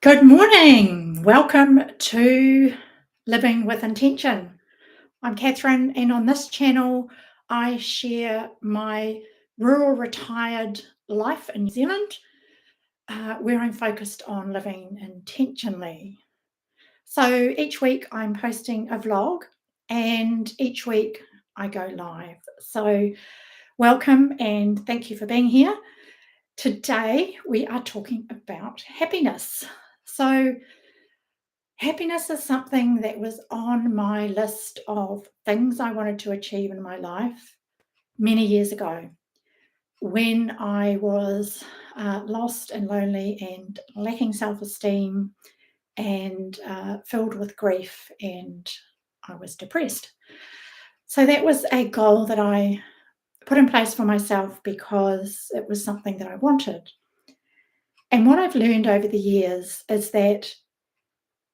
Good morning. Welcome to Living with Intention. I'm Kathryn, and on this channel, I share my rural retired life in New Zealand, where I'm focused on living intentionally. So each week, I'm posting a vlog, and each week, I go live. So, welcome and thank you for being here. Today, we are talking about happiness. So, happiness is something that was on my list of things I wanted to achieve in my life many years ago when I was lost and lonely and lacking self esteem and filled with grief, and I was depressed. So that was a goal that I put in place for myself because it was something that I wanted. And what I've learned over the years is that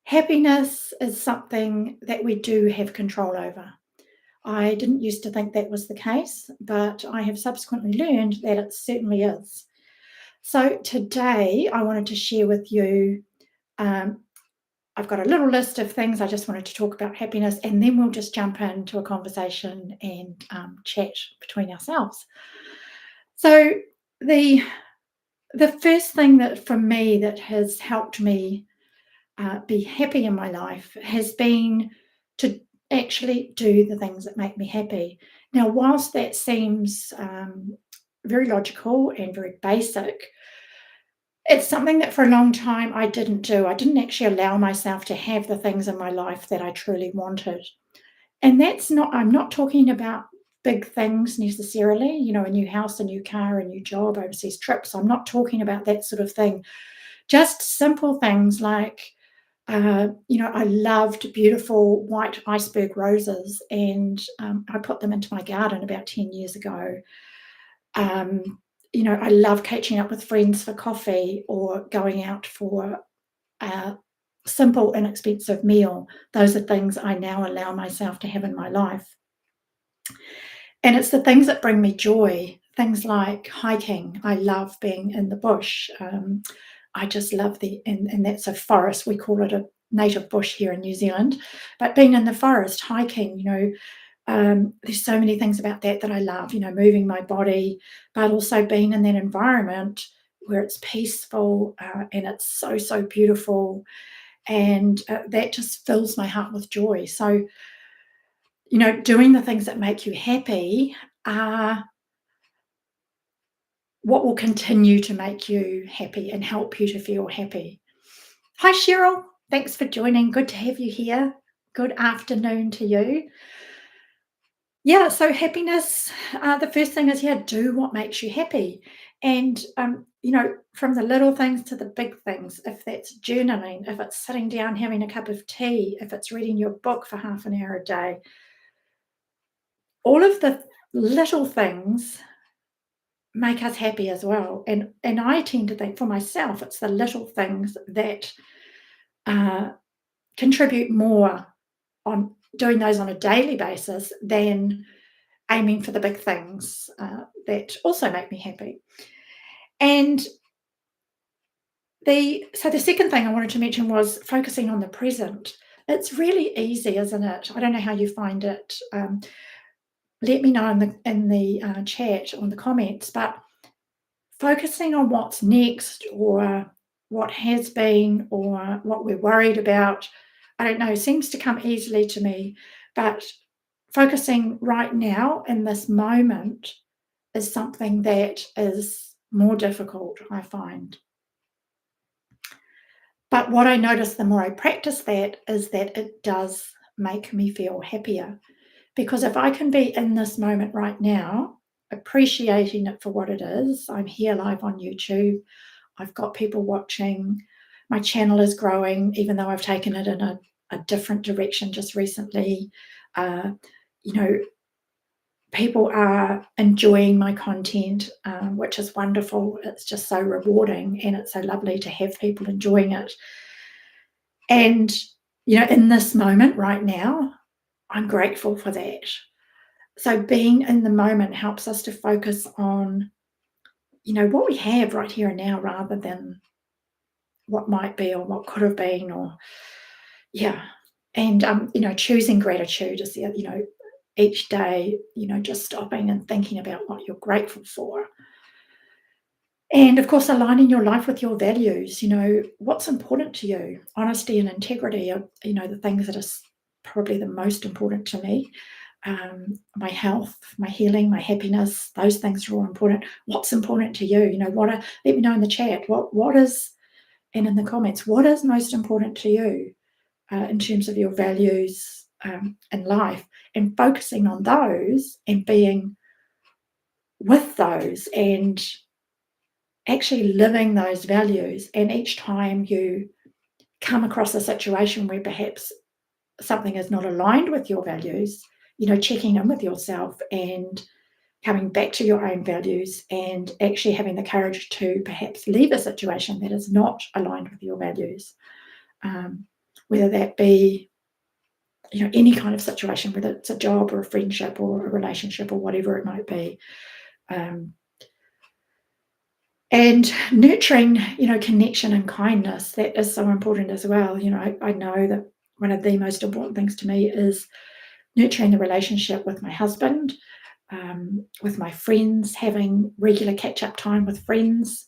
happiness is something that we do have control over. I didn't used to think that was the case, but I have subsequently learned that it certainly is. So today I wanted to share with you, um, I've got a little list of things I just wanted to talk about happiness, and then we'll just jump into a conversation and chat between ourselves. So the the first thing that for me that has helped me be happy in my life has been to actually do the things that make me happy. Now, whilst that seems very logical and very basic, it's something that for a long time I didn't do. I didn't actually allow myself to have the things in my life that I truly wanted. And that's not, I'm not talking about big things necessarily, a new house, a new car, a new job, overseas trips. I'm not talking about that sort of thing. Just simple things like I loved beautiful white iceberg roses, and I put them into my garden about 10 years ago. I love catching up with friends for coffee or going out for a simple, inexpensive meal. Those are things I now allow myself to have in my life. And it's the things that bring me joy, things like hiking. I love being in the bush. I just love and that's a forest. We call it a native bush here in New Zealand. But being in the forest, hiking, there's so many things about that I love, moving my body, but also being in that environment where it's peaceful and it's so, so beautiful. And that just fills my heart with joy. So, doing the things that make you happy are what will continue to make you happy and help you to feel happy. Hi, Cheryl. Thanks for joining. Good to have you here. Good afternoon to you. Yeah, so happiness, the first thing is, do what makes you happy. And, from the little things to the big things, if that's journaling, if it's sitting down having a cup of tea, if it's reading your book for half an hour a day, all of the little things make us happy as well. And I tend to think for myself, it's the little things that uh, contribute more on doing those on a daily basis than aiming for the big things that also make me happy. And the second thing I wanted to mention was focusing on the present. It's really easy, isn't it? I don't know how you find it. Let me know in the chat on the comments. But focusing on what's next or what has been or what we're worried about, I don't know, seems to come easily to me. But focusing right now in this moment is something that is more difficult, I find. But what I notice the more I practice that is that it does make me feel happier. Because if I can be in this moment right now, appreciating it for what it is, I'm here live on YouTube, I've got people watching, my channel is growing, even though I've taken it in a different direction just recently. Uh, you know, People are enjoying my content, which is wonderful. It's just so rewarding, and it's so lovely to have people enjoying it. And, in this moment right now, I'm grateful for that. So being in the moment helps us to focus on, what we have right here and now rather than what might be or what could have been, or yeah. And choosing gratitude is the, each day, just stopping and thinking about what you're grateful for. And of course, aligning your life with your values, what's important to you. Honesty and integrity are, the things that are probably the most important to me. My health, my healing, my happiness, those things are all important. What's important to you? Let me know in the chat. What is, and in the comments, what is most important to you in terms of your values in life, and focusing on those and being with those and actually living those values. And each time you come across a situation where perhaps something is not aligned with your values, checking in with yourself and coming back to your own values and actually having the courage to perhaps leave a situation that is not aligned with your values, whether that be any kind of situation, whether it's a job or a friendship or a relationship or whatever it might be. And nurturing, connection and kindness, that is so important as well. I know that one of the most important things to me is nurturing the relationship with my husband, with my friends, having regular catch-up time with friends.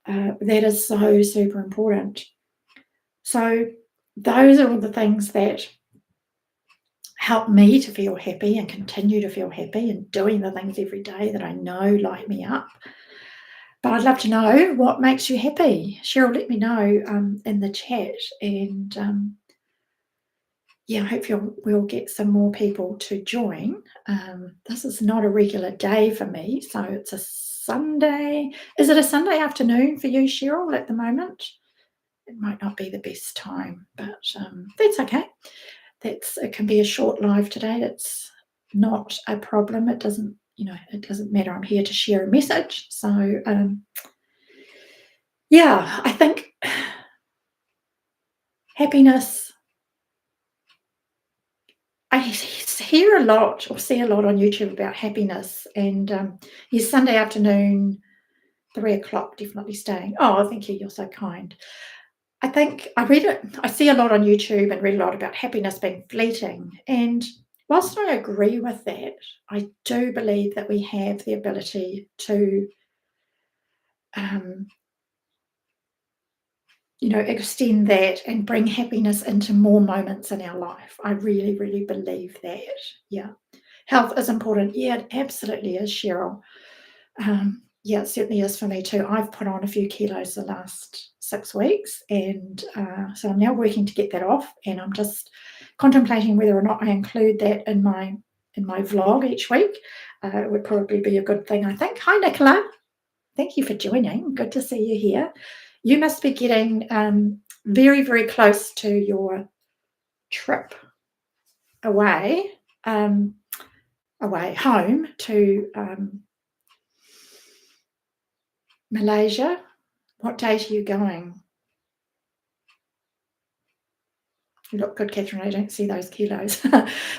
That is so super important. So those are all the things that help me to feel happy and continue to feel happy, and doing the things every day that I know light me up. But I'd love to know what makes you happy. Cheryl, let me know in the chat. And I hope we'll get some more people to join. This is not a regular day for me, so it's a Sunday. Is it a Sunday afternoon for you, Cheryl, at the moment? It might not be the best time, but that's okay. It can be a short live today. It's not a problem. It doesn't matter. I'm here to share a message. So I think happiness. I hear a lot or see a lot on YouTube about happiness, and yes, Sunday afternoon, 3 o'clock, definitely staying. Oh, thank you. You're so kind. I think I see a lot on YouTube and read a lot about happiness being fleeting. And whilst I agree with that, I do believe that we have the ability to, extend that and bring happiness into more moments in our life. I really, really believe that. Yeah. Health is important. Yeah, it absolutely is, Cheryl. It certainly is for me too. I've put on a few kilos the last 6 weeks, and so I'm now working to get that off, and I'm just contemplating whether or not I include that in my vlog each week. It would probably be a good thing, I think. Hi, Nicola. Thank you for joining. Good to see you here. You must be getting very, very close to your trip away home to Malaysia. What date are you going? You look good, Kathryn. I don't see those kilos.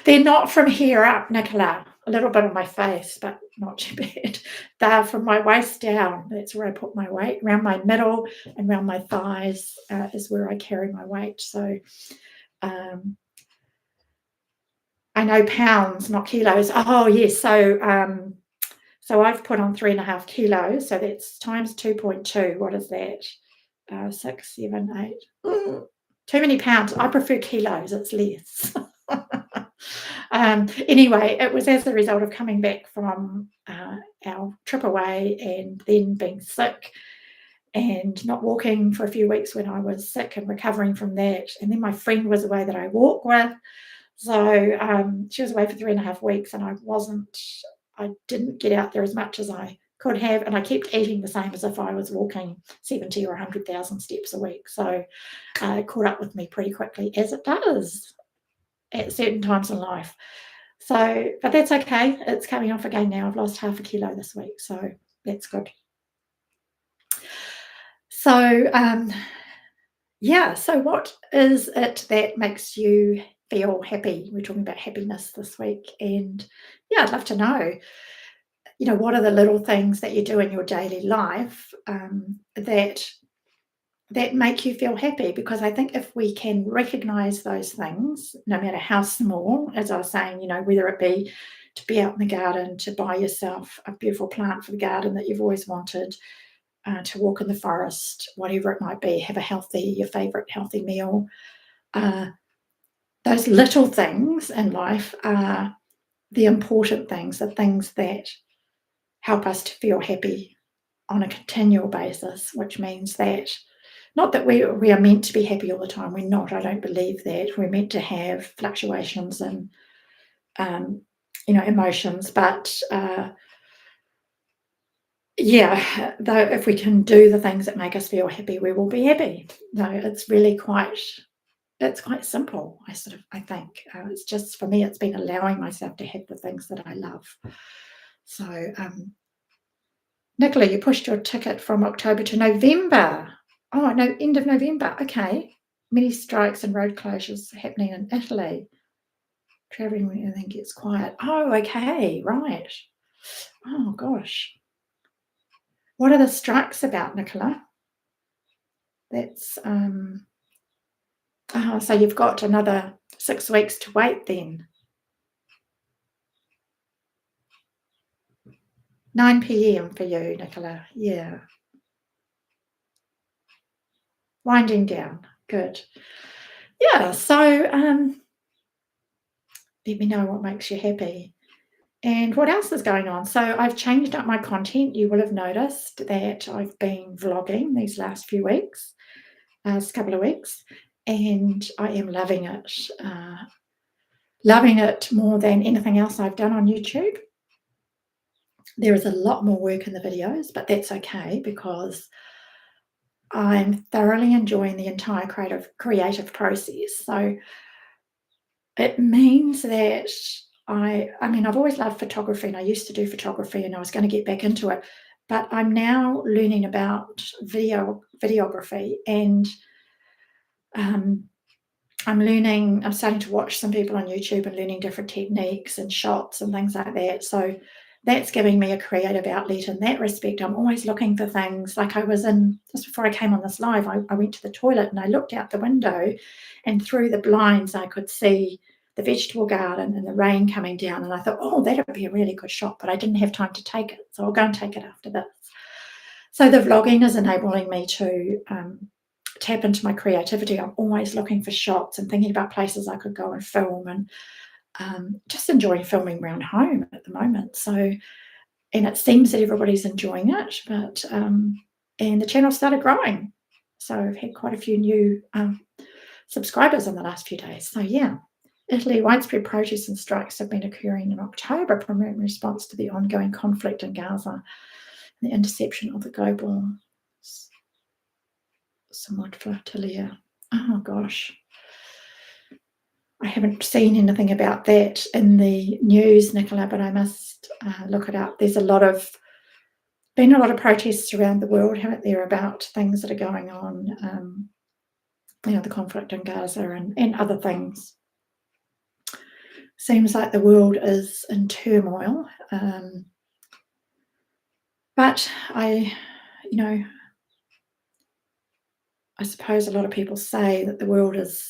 They're not from here up, Nicola. A little bit on my face, but not too bad. They're from my waist down. That's where I put my weight. Around my middle and around my thighs is where I carry my weight. So I know pounds, not kilos. Oh, yes. So I've put on 3.5 kilos. So that's times 2.2. What is that? 6, 7, 8. Too many pounds. I prefer kilos. It's less. Anyway, it was as a result of coming back from our trip away and then being sick and not walking for a few weeks when I was sick and recovering from that. And then my friend was away that I walk with. So she was away for 3.5 weeks, and I didn't get out there as much as I could have, and I kept eating the same as if I was walking 70 or 100,000 steps a week. So it caught up with me pretty quickly, as it does at certain times in life. So, but that's okay. It's coming off again now. I've lost 0.5 kilo this week, so that's good. So, so what is it that makes you feel happy? We're talking about happiness this week, and I'd love to know. What are the little things that you do in your daily life that that make you feel happy, because I think if we can recognize those things, no matter how small, as I was saying, whether it be to be out in the garden, to buy yourself a beautiful plant for the garden that you've always wanted, to walk in the forest, whatever it might be, have your favorite healthy meal. Those little things in life are the important things, the things that help us to feel happy on a continual basis, which means that not that we are meant to be happy all the time. We're not. I don't believe that. We're meant to have fluctuations and emotions, but yeah, though if we can do the things that make us feel happy, we will be happy. No, it's really quite simple. I think it's just, for me, it's been allowing myself to have the things that I love. So, Nicola, you pushed your ticket from October to November. Oh, no, end of November. Okay. Many strikes and road closures happening in Italy. Traveling when everything gets quiet. Oh, okay, right. Oh, gosh. What are the strikes about, Nicola? That's so you've got another 6 weeks to wait then. 9 p.m. for you, Nicola. Yeah. Winding down. Good. Yeah, so let me know what makes you happy. And what else is going on? So I've changed up my content. You will have noticed that I've been vlogging these last few weeks, last couple of weeks, and I am loving it. Loving it more than anything else I've done on YouTube. There is a lot more work in the videos, but that's okay, because I'm thoroughly enjoying the entire creative process. So it means that I've always loved photography, and I used to do photography, and I was going to get back into it, but I'm now learning about videography, and I'm starting to watch some people on YouTube and learning different techniques and shots and things like that. So that's giving me a creative outlet in that respect. I'm always looking for things. Like just before I came on this live, I went to the toilet and I looked out the window, and through the blinds I could see the vegetable garden and the rain coming down. And I thought, oh, that would be a really good shot, but I didn't have time to take it. So I'll go and take it after this. So the vlogging is enabling me to tap into my creativity. I'm always looking for shots and thinking about places I could go and film, and just enjoying filming around home at the moment. So, and it seems that everybody's enjoying it, but and the channel started growing. So I've had quite a few new subscribers in the last few days. So yeah, Italy, widespread protests and strikes have been occurring in October, primarily in response to the ongoing conflict in Gaza and the interception of the global somewhat flotilla. Oh gosh. I haven't seen anything about that in the news, Nicola, but I must look it up. There's been a lot of protests around the world, haven't there, about things that are going on, the conflict in Gaza and other things. Seems like the world is in turmoil, but I suppose a lot of people say that the world is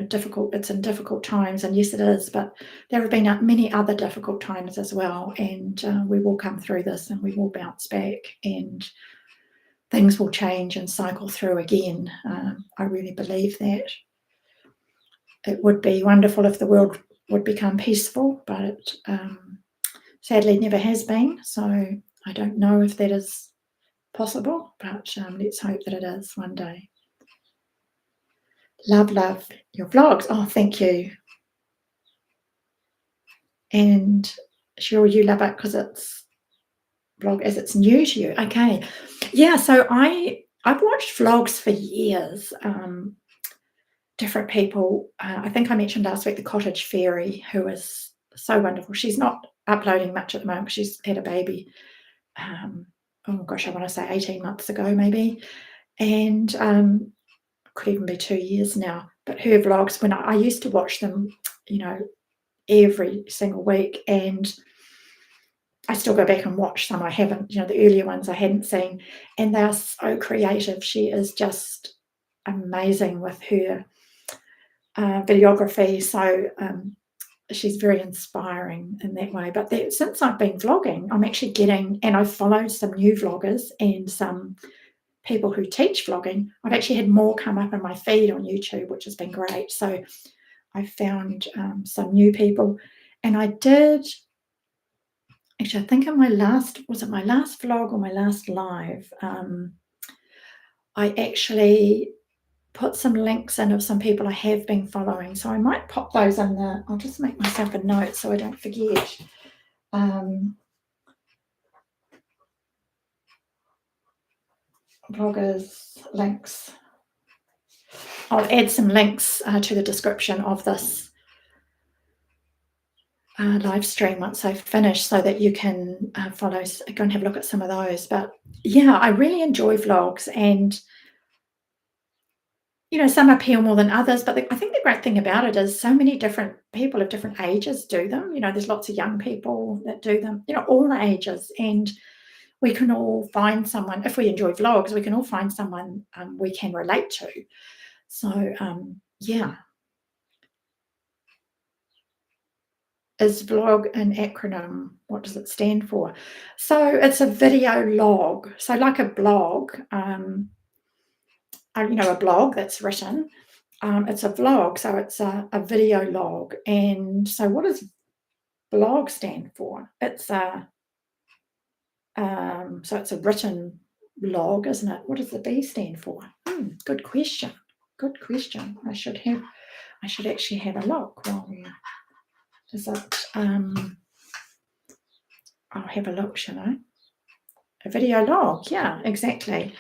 difficult. It's in difficult times, and yes, it is, but there have been many other difficult times as well, and we will come through this, and we will bounce back, and things will change and cycle through again. I really believe that. It would be wonderful if the world would become peaceful, but it sadly never has been, so I don't know if that is possible, but let's hope that it is one day. Love your vlogs. Oh, thank you. And sure, you love it because it's vlog as it's new to you. Okay. Yeah, so I've watched vlogs for years. Different people. I think I mentioned last week the cottage fairy, who is so wonderful. She's not uploading much at the moment because she's had a baby. Oh gosh, I want to say 18 months ago maybe. And could even be 2 years now. But her vlogs, when I used to watch them, every single week, and I still go back and watch some I haven't, the earlier ones I hadn't seen, and they are so creative. She is just amazing with her videography. So she's very inspiring in that way. But since I've been vlogging, I'm actually getting, and I've followed some new vloggers and some people who teach vlogging. I've actually had more come up in my feed on YouTube, which has been great. So I found some new people, and I did. Actually, I think in my last vlog or my last live, I actually put some links in of some people I have been following. So I might pop those in there. I'll just make myself a note so I don't forget. Bloggers, links. I'll add some links to the description of this live stream once I've finished, so that you can go and have a look at some of those. But yeah, I really enjoy vlogs, and some appeal more than others, but I think the great thing about it is so many different people of different ages do them. There's lots of young people that do them, all ages, and we can all find someone. If we enjoy vlogs, we can all find someone we can relate to. So yeah. Is vlog an acronym? What does it stand for? So it's a video log. So like a blog, a blog that's written. It's a vlog, so it's a video log. And so what does blog stand for? It's a so it's a written log, isn't it? What does the B stand for? Good question. Good question. I should actually have a look while we're. Is it? I'll have a look, shall I? A video log. Yeah, exactly.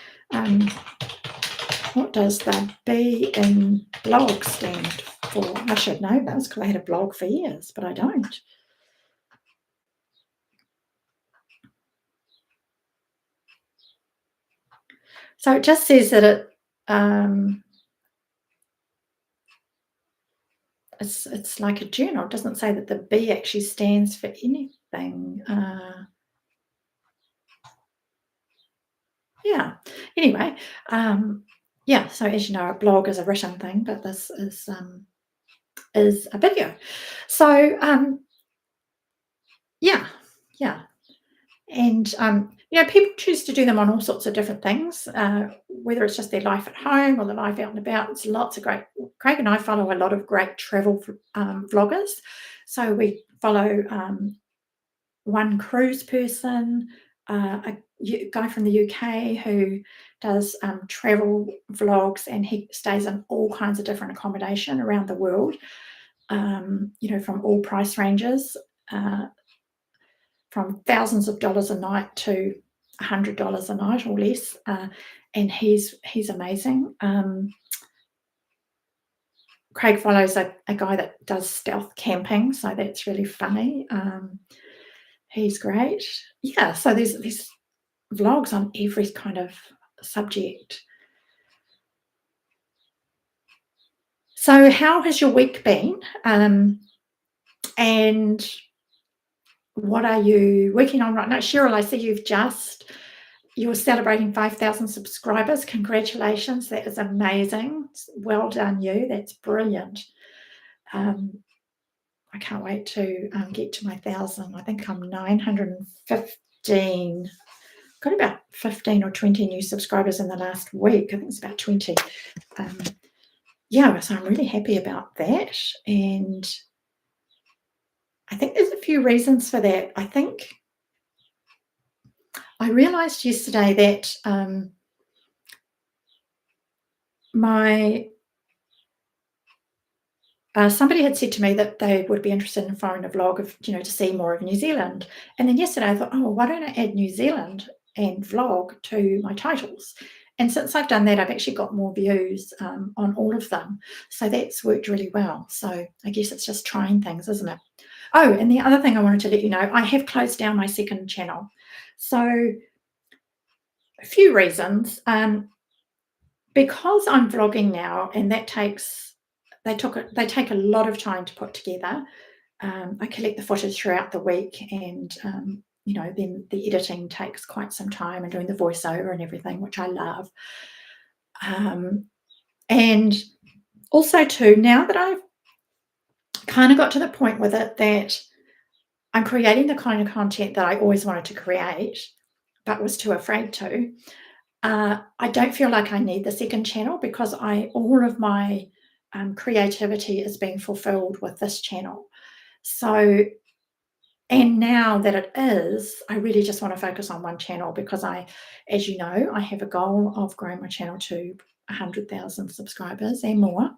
What does the B in blog stand for? I should know this because I had a blog for years, but I don't. So it just says that it's like a journal. It doesn't say that the B actually stands for anything. Yeah. Anyway, yeah. So as you know, a blog is a written thing, but this is a video. So yeah. And people choose to do them on all sorts of different things, whether it's just their life at home or their life out and about. It's lots of great. Craig and I follow a lot of great travel vloggers. So we follow one cruise person, a guy from the UK who does travel vlogs, and he stays in all kinds of different accommodation around the world, from all price ranges, from thousands of dollars a night to $100 a night or less, and he's amazing. Craig follows a guy that does stealth camping, so that's really funny. He's great. Yeah, so there's vlogs on every kind of subject. So how has your week been? And what are you working on right now? Cheryl, I see you're celebrating 5,000 subscribers. Congratulations. That is amazing. Well done, you. That's brilliant. I can't wait to get to my 1,000. I think I'm 915. Got about 15 or 20 new subscribers in the last week. I think it's about 20. Yeah, so I'm really happy about that. And I think there's a few reasons for that. I think I realized yesterday that somebody had said to me that they would be interested in following a vlog of, to see more of New Zealand. And then yesterday I thought, oh, why don't I add New Zealand and vlog to my titles? And since I've done that, I've actually got more views on all of them. So that's worked really well. So I guess it's just trying things, isn't it? Oh, and the other thing I wanted to let you know, I have closed down my second channel. So a few reasons. Because I'm vlogging now, and they take a lot of time to put together. I collect the footage throughout the week, and then the editing takes quite some time, and doing the voiceover and everything, which I love. And also too, now that I've kind of got to the point with it that I'm creating the kind of content that I always wanted to create, but was too afraid to, I don't feel like I need the second channel, because all of my creativity is being fulfilled with this channel. So, and now that it is, I really just want to focus on one channel, because as you know, I have a goal of growing my channel to 100,000 subscribers and more.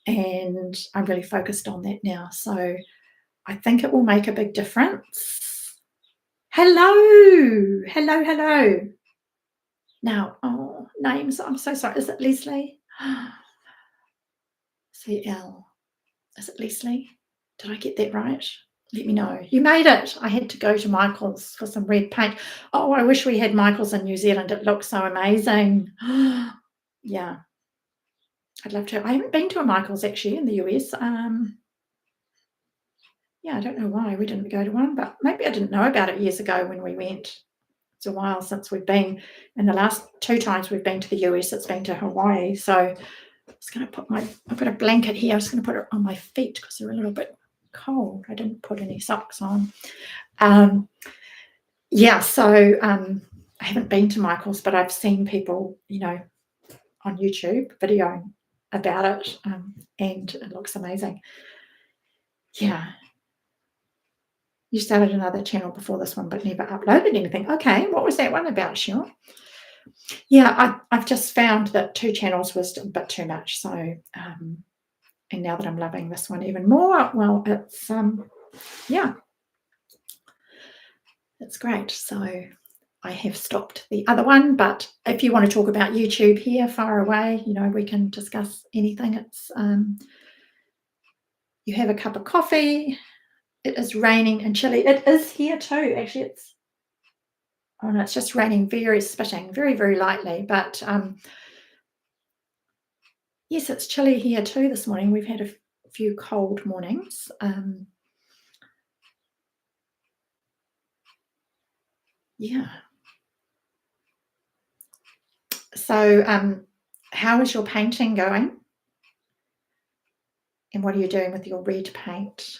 And I'm really focused on that now. So I think it will make a big difference. Hello, hello, hello. Now, names, I'm so sorry. Is it Leslie? CL. Is it Leslie? Did I get that right? Let me know. You made it. I had to go to Michael's for some red paint. Oh, I wish we had Michael's in New Zealand. It looks so amazing. Yeah. I'd love to. I haven't been to a Michael's actually in the US. Yeah, I don't know why we didn't go to one, but maybe I didn't know about it years ago when we went. It's a while since we've been, and the last 2 times we've been to the US, it's been to Hawaii. So I'm just going to I've got a blanket here. I'm just going to put it on my feet because they're a little bit cold. I didn't put any socks on. Yeah, so I haven't been to Michael's, but I've seen people, on YouTube video about it, and it looks amazing. Yeah. You started another channel before this one, but never uploaded anything. Okay, what was that one about, Cheryl? Yeah, I've just found that 2 channels was a bit too much. So, and now that I'm loving this one even more, well, it's it's great. So I have stopped the other one. But if you want to talk about YouTube here, far away, we can discuss anything. It's you have a cup of coffee. It is raining and chilly. It is here too. Actually, it's just raining, spitting, very, very lightly. But yes, it's chilly here too this morning. We've had a few cold mornings. Yeah. So how is your painting going? And what are you doing with your red paint?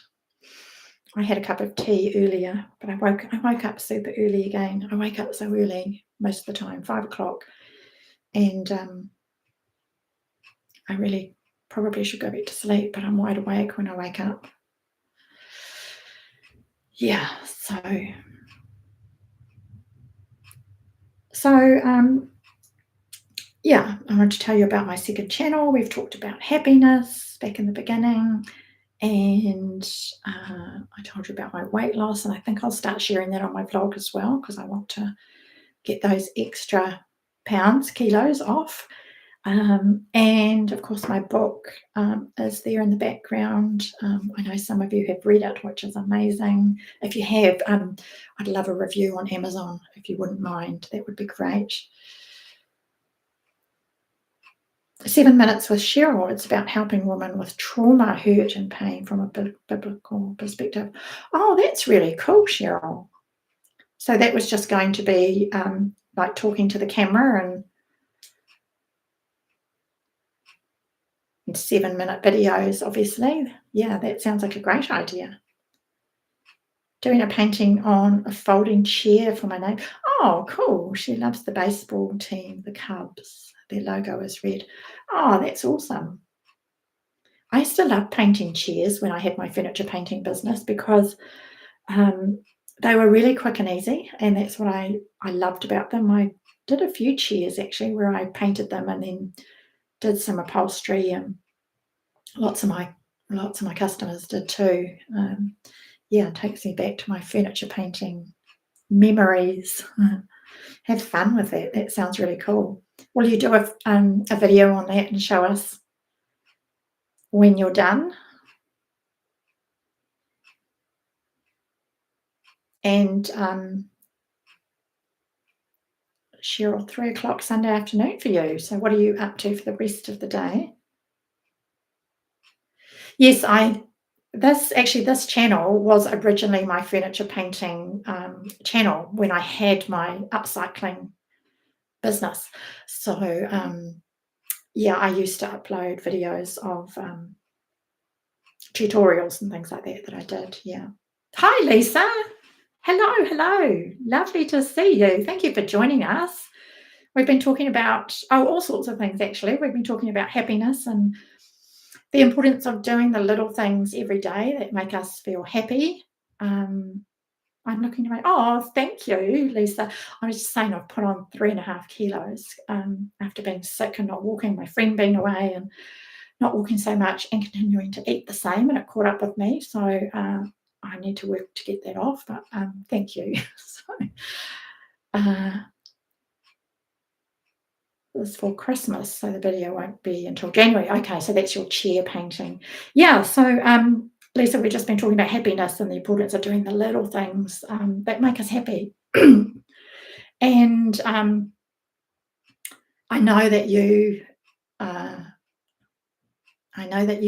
I had a cup of tea earlier, but I woke up super early again. I wake up so early most of the time, 5 o'clock. And I really probably should go back to sleep, but I'm wide awake when I wake up. Yeah, yeah, I want to tell you about my second channel. We've talked about happiness back in the beginning, and I told you about my weight loss, and I think I'll start sharing that on my vlog as well, because I want to get those extra kilos off. And of course, my book is there in the background. I know some of you have read it, which is amazing. If you have, I'd love a review on Amazon, if you wouldn't mind. That would be great. 7 Minutes with Cheryl. It's about helping women with trauma, hurt, and pain from a biblical perspective. Oh, that's really cool, Cheryl. So that was just going to be like talking to the camera and 7-minute videos, obviously. Yeah, that sounds like a great idea. Doing a painting on a folding chair for my name. Oh, cool. She loves the baseball team, the Cubs. Their logo is red. Oh, that's awesome. I used to love painting chairs when I had my furniture painting business, because they were really quick and easy, and that's what I loved about them. I did a few chairs actually where I painted them and then did some upholstery, and lots of my customers did too. Yeah, it takes me back to my furniture painting memories. Have fun with it. That sounds really cool. Will you do a video on that and show us when you're done? And Cheryl, 3 o'clock Sunday afternoon for you. So what are you up to for the rest of the day? Yes, this channel was originally my furniture painting channel when I had my upcycling business. So yeah, I used to upload videos of tutorials and things like that I did. Yeah. Hi, Lisa. Hello, hello. Lovely to see you. Thank you for joining us. We've been talking about all sorts of things actually. We've been talking about happiness and the importance of doing the little things every day that make us feel happy. I'm looking around. Oh, thank you, Lisa. I was just saying I've put on 3.5 kilos after being sick and not walking, my friend being away and not walking so much and continuing to eat the same, and it caught up with me. So I need to work to get that off, but thank you. So this for Christmas, so the video won't be until January. Okay, so that's your chair painting. Yeah, so Lisa, we've just been talking about happiness and the importance of doing the little things that make us happy. And I know that you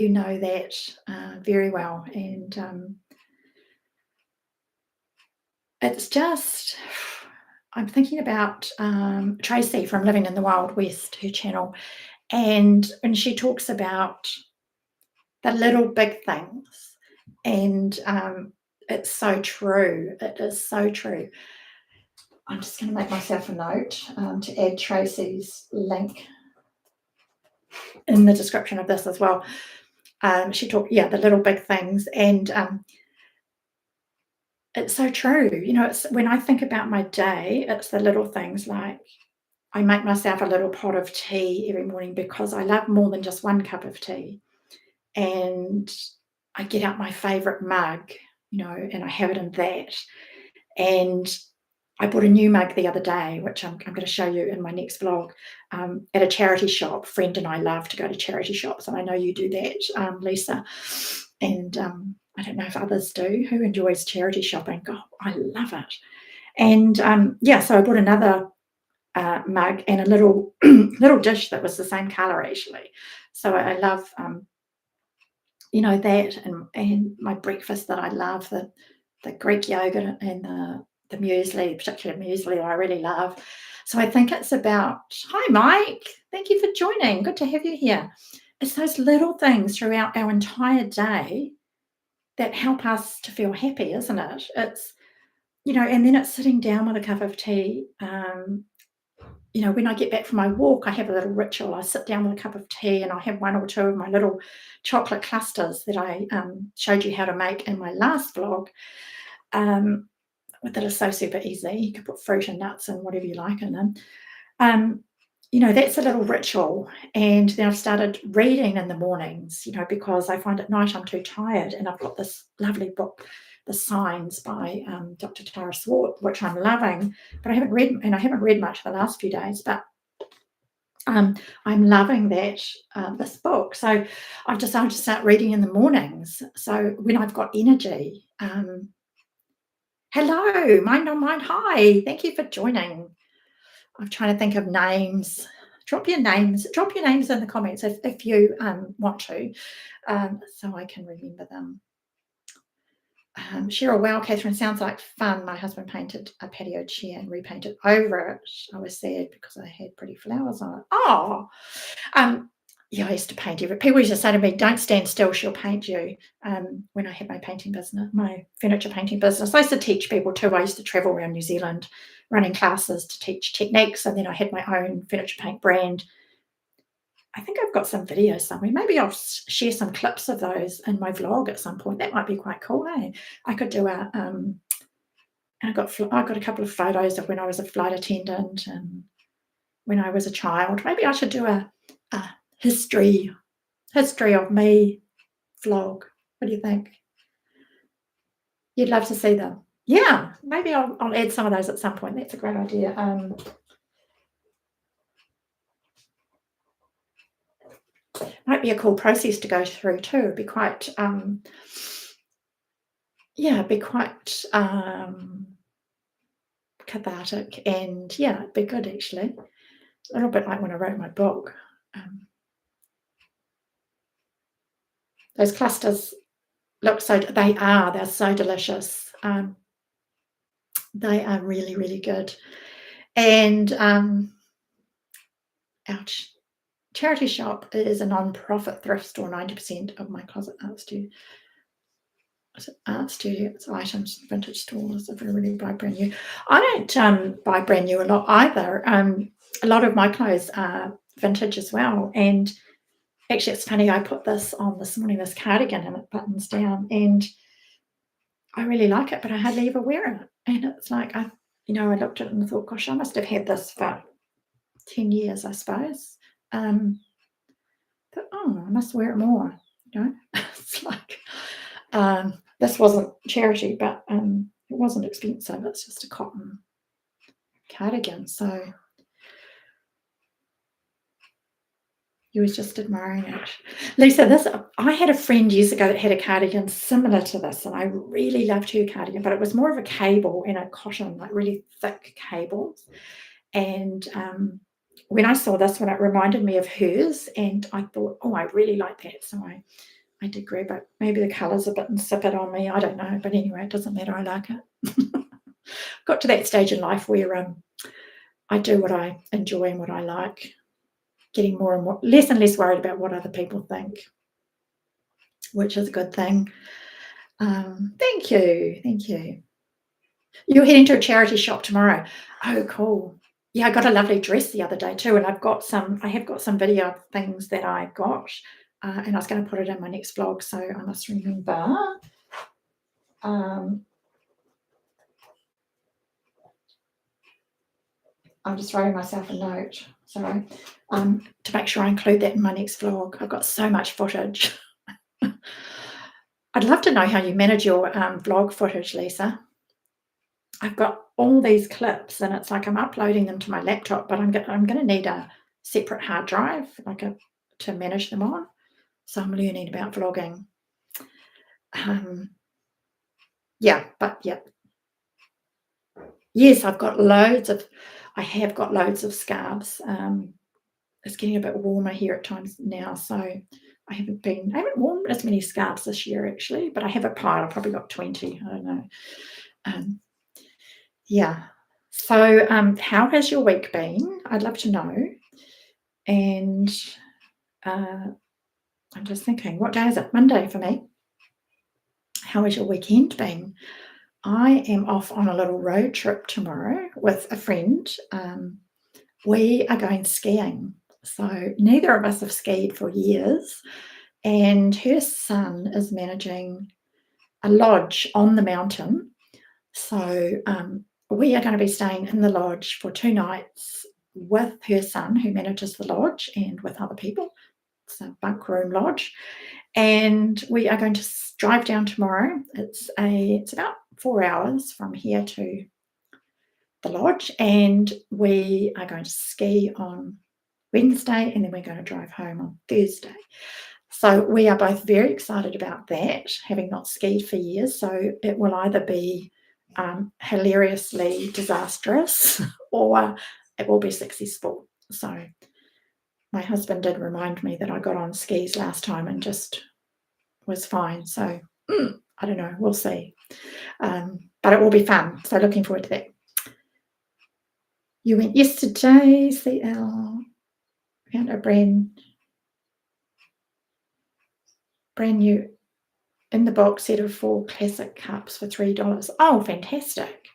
know that very well, and it's just I'm thinking about Tracy from Living in the Wild West, her channel, and she talks about the little big things, and it's so true. It is so true. I'm just going to make myself a note to add Tracy's link in the description of this as well. She talked, the little big things, and it's so true. It's when I think about my day, it's the little things like I make myself a little pot of tea every morning because I love more than just one cup of tea. And I get out my favorite mug, and I have it in that. And I bought a new mug the other day, which I'm going to show you in my next vlog, at a charity shop. A friend and I love to go to charity shops, and I know you do that, Lisa. And I don't know if others do. Who enjoys charity shopping? God, I love it. And so I bought another mug and a little little dish that was the same color actually. So I love that, and my breakfast that I love, the Greek yogurt and the muesli, particular muesli I really love. So I think it's about, hi Mike, thank you for joining. Good to have you here. It's those little things throughout our entire day that help us to feel happy, isn't it? It's, and then it's sitting down with a cup of tea. When I get back from my walk, I have a little ritual. I sit down with a cup of tea and I have one or two of my little chocolate clusters that I showed you how to make in my last vlog. That is so super easy. You can put fruit and nuts and whatever you like in them. That's a little ritual. And then I've started reading in the mornings, because I find at night I'm too tired. And I've got this lovely book, The Signs by Dr. Tara Swart, which I'm loving, but I haven't read much the last few days, but I'm loving that this book. So I've decided to start reading in the mornings. So when I've got energy. Hello, Mind on Mind. Hi, thank you for joining. I'm trying to think of names. Drop your names in the comments if you want to, so I can remember them. Cheryl, wow, Kathryn, sounds like fun. My husband painted a patio chair and repainted over it. I was sad because I had pretty flowers on it. Oh, I used to paint everything. People used to say to me, don't stand still, she'll paint you. When I had my painting business, my furniture painting business, I used to teach people too. I used to travel around New Zealand running classes to teach techniques, and then I had my own furniture paint brand. I think I've got some videos somewhere. Maybe I'll share some clips of those in my vlog at some point. That might be quite cool, eh? I could do and I got a couple of photos of when I was a flight attendant and when I was a child. Maybe I should do a history of me vlog. What do you think? You'd love to see them? Yeah, maybe I'll add some of those at some point. That's a great idea. Might be a cool process to go through too. It'd be quite cathartic, and it'd be good actually. A little bit like when I wrote my book. Those clusters look so they're so delicious. They are really, really good. And our charity shop is a non-profit thrift store. 90% of my closet art studios items, vintage stores, if I really buy brand new. I don't buy brand new a lot either. A lot of my clothes are vintage as well. And actually, it's funny, I put this on this morning, this cardigan, and it buttons down, and I really like it, but I hardly ever wear it. And it's like, I looked at it and I thought, gosh, I must have had this for 10 years, I suppose. But, I must wear it more, It's like, this wasn't charity, but it wasn't expensive. It's just a cotton cardigan. So you was just admiring it. Lisa, I had a friend years ago that had a cardigan similar to this, and I really loved her cardigan, but it was more of a cable and a cotton, like really thick cables. And when I saw this one, it reminded me of hers, and I thought, I really like that. So I did grab it. Maybe the colour's a bit insipid on me. I don't know. But anyway, it doesn't matter. I like it. Got to that stage in life where I do what I enjoy and what I like, getting more and more, less and less worried about what other people think, which is a good thing. Thank you. Thank you. You're heading to a charity shop tomorrow. Oh, cool. Yeah, I got a lovely dress the other day too, and I have got some video of things that I got, and I was going to put it in my next vlog, so I must remember. I'm just writing myself a note, sorry, to make sure I include that in my next vlog. I've got so much footage. I'd love to know how you manage your vlog footage, Lisa. I've got all these clips, and it's like I'm uploading them to my laptop, but I'm going to need a separate hard drive, to manage them on. So I'm learning about vlogging. Yeah. Yes, I have got loads of scarves. It's getting a bit warmer here at times now, so I haven't worn as many scarves this year actually, but I have a pile. I've probably got 20. I don't know. Yeah. So how has your week been? I'd love to know. And I'm just thinking, what day is it? Monday for me. How has your weekend been? I am off on a little road trip tomorrow with a friend. We are going skiing. So neither of us have skied for years, and her son is managing a lodge on the mountain. So we are going to be staying in the lodge for 2 nights with her son, who manages the lodge, and with other people. It's a bunk room lodge. And we are going to drive down tomorrow. It's about 4 hours from here to the lodge, and we are going to ski on Wednesday, and then we're going to drive home on Thursday. So we are both very excited about that, having not skied for years. So it will either be hilariously disastrous or it will be successful. So my husband did remind me that I got on skis last time and just was fine. So I don't know. We'll see. But it will be fun. So looking forward to that. You went yesterday, CL. Found a brand new in the box set of 4 classic cups for $3. Oh, fantastic.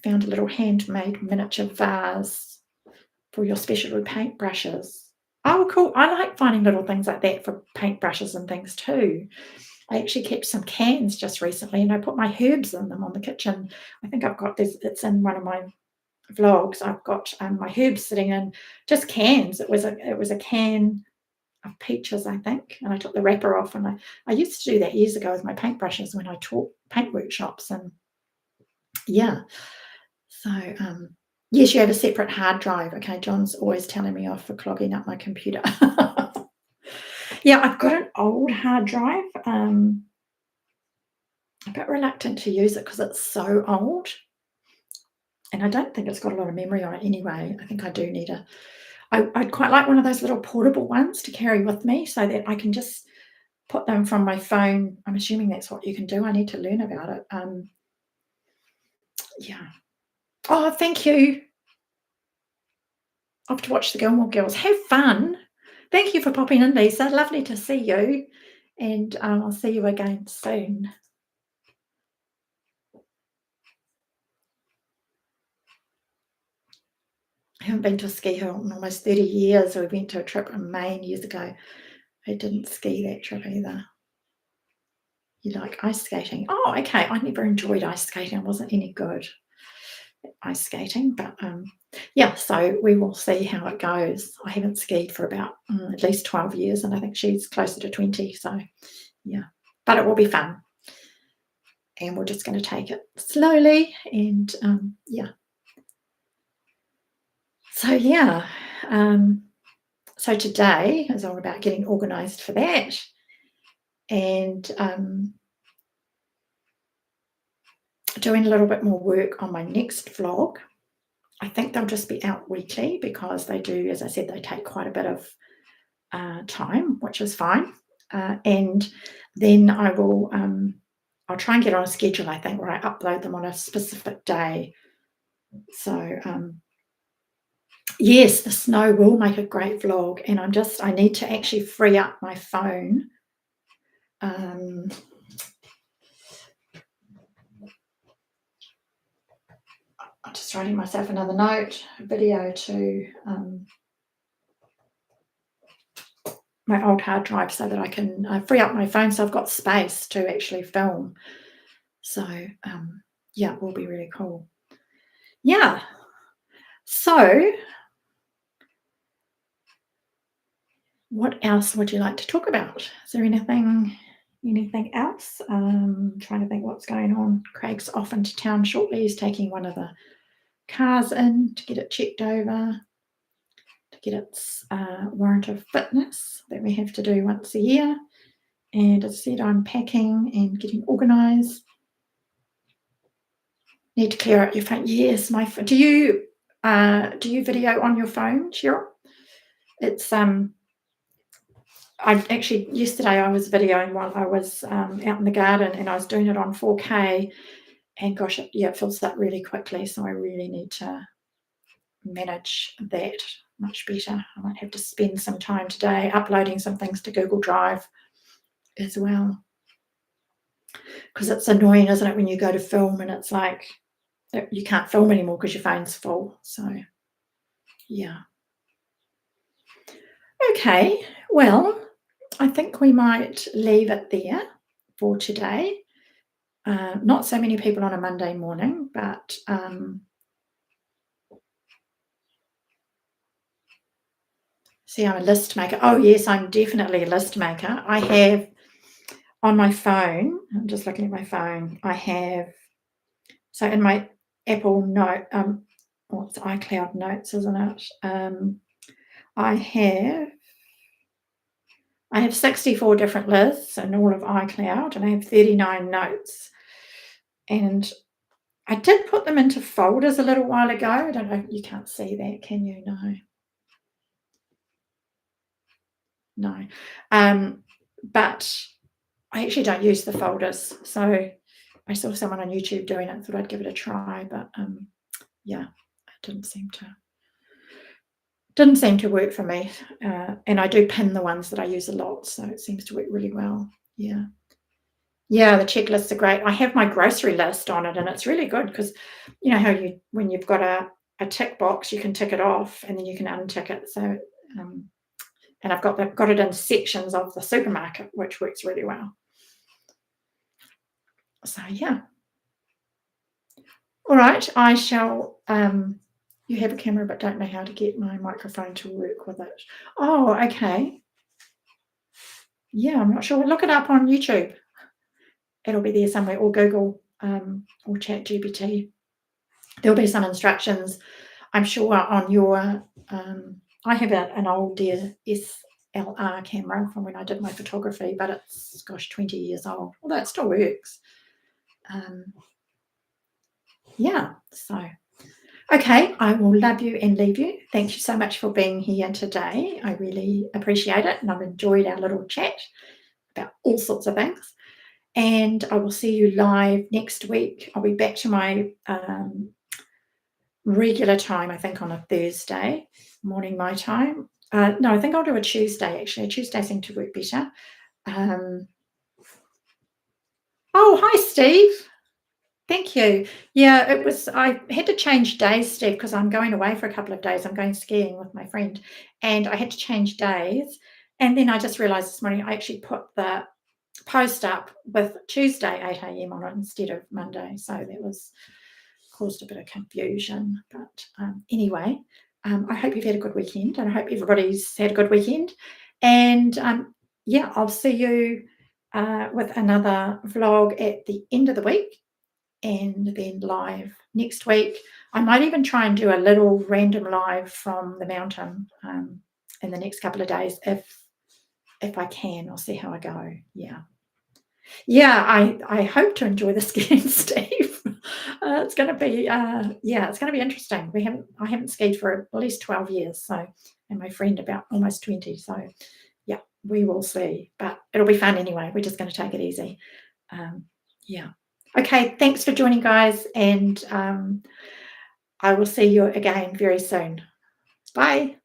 Found a little handmade miniature vase for your specialty paintbrushes. Oh, cool. I like finding little things like that for paintbrushes and things too. I actually kept some cans just recently, and I put my herbs in them on the kitchen. I think I've got this, it's in one of my vlogs. I've got my herbs sitting in just cans. It was a can of peaches, I think, and I took the wrapper off, and I used to do that years ago with my paintbrushes when I taught paint workshops. And yeah, so yes, you have a separate hard drive. Okay, John's always telling me off for clogging up my computer. Yeah, I've got an old hard drive. I'm a bit reluctant to use it because it's so old, and I don't think it's got a lot of memory on it anyway. I think I do need I'd quite like one of those little portable ones to carry with me so that I can just put them from my phone. I'm assuming that's what you can do. I need to learn about it. Yeah. Oh, thank you. Off to watch the Gilmore Girls. Have fun. Thank you for popping in, Lisa. Lovely to see you. And I'll see you again soon. I haven't been to a ski hill in almost 30 years. We went to a trip in Maine years ago. I didn't ski that trip either. You like ice skating? Oh, okay. I never enjoyed ice skating. I wasn't any good at ice skating, but yeah, so we will see how it goes. I haven't skied for about at least 12 years, and I think she's closer to 20, so yeah, but it will be fun. And we're just going to take it slowly, and yeah. So yeah, so today is all about getting organised for that, and doing a little bit more work on my next vlog. I think they'll just be out weekly because they do, as I said, they take quite a bit of time, which is fine. And then I will, I'll try and get on a schedule, I think, where I upload them on a specific day. So yes, the snow will make a great vlog, and I need to actually free up my phone. I'm just writing myself another note, video to my old hard drive so that I can free up my phone so I've got space to actually film. So yeah, it will be really cool. Yeah. So what else would you like to talk about? Is there anything else? Trying to think what's going on. Craig's off into town shortly. He's taking one of the cars in to get it checked over, to get its warrant of fitness that we have to do once a year. And as I said, I'm packing and getting organised. Need to clear out your phone. Yes, my phone. Do you video on your phone, Cheryl? It's I actually yesterday I was videoing while I was out in the garden, and I was doing it on 4K, and gosh, it fills up really quickly. So I really need to manage that much better. I might have to spend some time today uploading some things to Google Drive as well, because it's annoying, isn't it, when you go to film and it's like you can't film anymore because your phone's full. So yeah. Okay, well, I think we might leave it there for today. Not so many people on a Monday morning, but see, I'm a list maker. Oh yes, I'm definitely a list maker. I have on my phone, I'm just looking at my phone, I have, so in my Apple Note, it's iCloud Notes, isn't it? I have 64 different lists in all of iCloud, and I have 39 notes. And I did put them into folders a little while ago. I don't know, you can't see that, can you? No. But I actually don't use the folders. So I saw someone on YouTube doing it, thought I'd give it a try, but yeah, it didn't seem to work for me. And I do pin the ones that I use a lot, so it seems to work really well. Yeah. Yeah, the checklists are great. I have my grocery list on it, and it's really good because you know how when you've got a tick box, you can tick it off and then you can untick it. So and I've got it in sections of the supermarket, which works really well. So yeah. All right, I shall you have a camera but don't know how to get my microphone to work with it. Oh, okay. Yeah, I'm not sure. Look it up on YouTube. It'll be there somewhere, or Google or ChatGPT. There'll be some instructions, I'm sure, on your I have an old DSLR camera from when I did my photography, but it's, gosh, 20 years old, although it still works. Yeah, so okay, I will love you and leave you. Thank you so much for being here today. I really appreciate it, and I've enjoyed our little chat. about all sorts of things. And I will see you live next week. I'll be back to my regular time, I think, on a Thursday morning, my time. No, I think I'll do a Tuesday, actually. Tuesday seemed to work better. Oh, hi, Steve. Thank you. Yeah, I had to change days, Steve, because I'm going away for a couple of days. I'm going skiing with my friend, and I had to change days. And then I just realized this morning I actually put the post up with Tuesday 8 a.m. on it instead of Monday. So that caused a bit of confusion. But anyway, I hope you've had a good weekend, and I hope everybody's had a good weekend. And yeah, I'll see you with another vlog at the end of the week, and then live next week. I might even try and do a little random live from the mountain in the next couple of days if I can. I'll see how I go. Yeah, I hope to enjoy the skiing, Steve. It's going to be it's going to be interesting. I haven't skied for at least 12 years, so, and my friend about almost 20. So yeah, we will see, but it'll be fun anyway. We're just going to take it easy. Yeah. Okay, thanks for joining, guys, and I will see you again very soon. Bye.